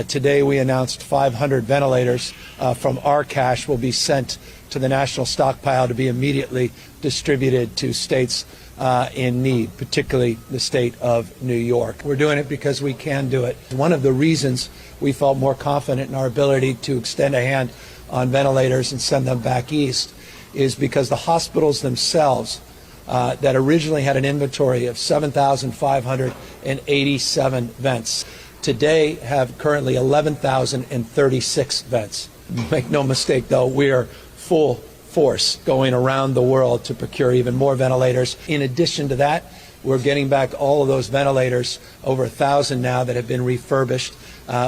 Today we announced 500 ventilators from our cash will be sent to the national stockpile to be immediately distributed to states in need, particularly the state of New York. We're doing it because we can do it. One of the reasons we felt more confident in our ability to extend a hand on ventilators and send them back east is because the hospitals themselves that originally had an inventory of 7,587 vents today have currently 11,036 vents. Make no mistake, though, we are full force going around the world to procure even more ventilators. In addition to that, we're getting back all of those ventilators, over 1,000 now that have been refurbished.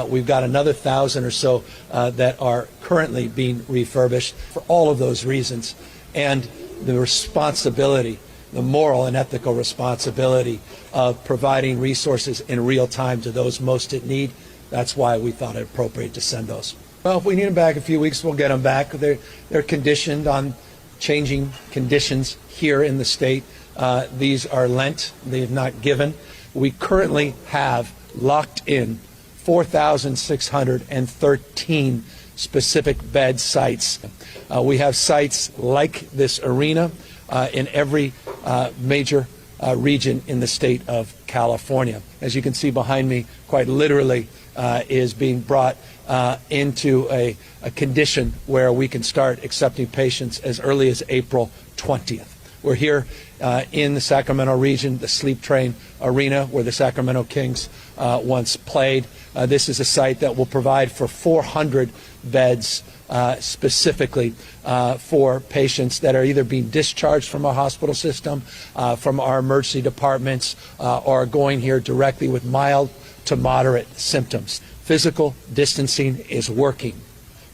We've got another 1,000 or so that are currently being refurbished for all of those reasons. And the responsibility, the moral and ethical responsibility of providing resources in real time to those most in need. That's why we thought it appropriate to send those. Well, if we need them back a few weeks, we'll get them back. They're conditioned on changing conditions here in the state. These are lent. They have not given. We currently have locked in 4,613 specific bed sites. We have sites like this arena in every major region in the state of California. As you can see behind me, quite literally is being brought into a condition where we can start accepting patients as early as April 20th. We're here in the Sacramento region, the Sleep Train Arena, where the Sacramento Kings once played. This is a site that will provide for 400 beds specifically for patients that are either being discharged from our hospital system, from our emergency departments, or going here directly with mild to moderate symptoms. Physical distancing is working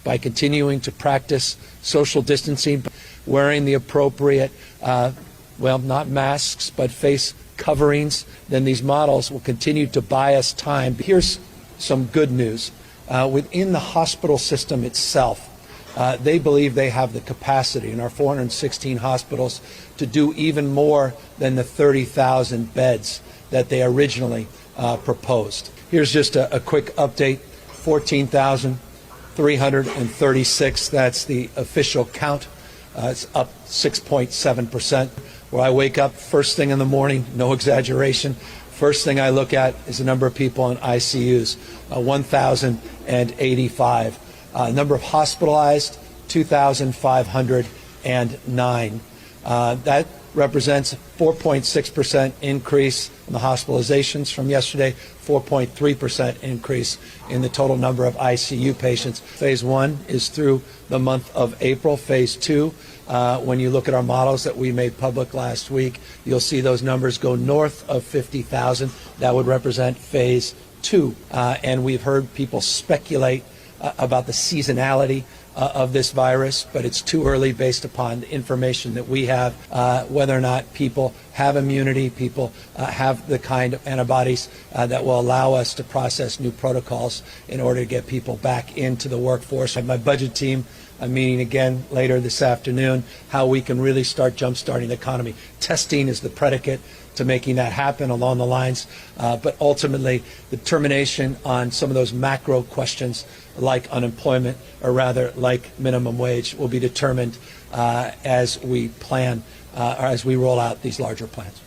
by continuing to practice social distancing, wearing the appropriate, well, not masks, but face coverings. Then these models will continue to buy us time. Here's some good news. Within the hospital system itself, they believe they have the capacity in our 416 hospitals to do even more than the 30,000 beds that they originally proposed. Here's just a quick update. 14,336, that's the official count. It's up 6.7%. Where I wake up first thing in the morning, no exaggeration, first thing I look at is the number of people in ICUs, 1,085. Number of hospitalized, 2,509. That represents a 4.6% increase in the hospitalizations from yesterday, 4.3% increase in the total number of ICU patients. Phase 1 is through the month of April. Phase 2, when you look at our models that we made public last week, you'll see those numbers go north of 50,000. That would represent Phase 2. And we've heard people speculate about the seasonality of this virus, but it's too early based upon the information that we have, whether or not people have immunity, people have the kind of antibodies that will allow us to process new protocols in order to get people back into the workforce. My budget team, I'm meeting again later this afternoon, how we can really start jump-starting the economy. Testing is the predicate to making that happen along the lines, but ultimately the determination on some of those macro questions like unemployment, or rather like minimum wage, will be determined as we plan, or as we roll out these larger plans.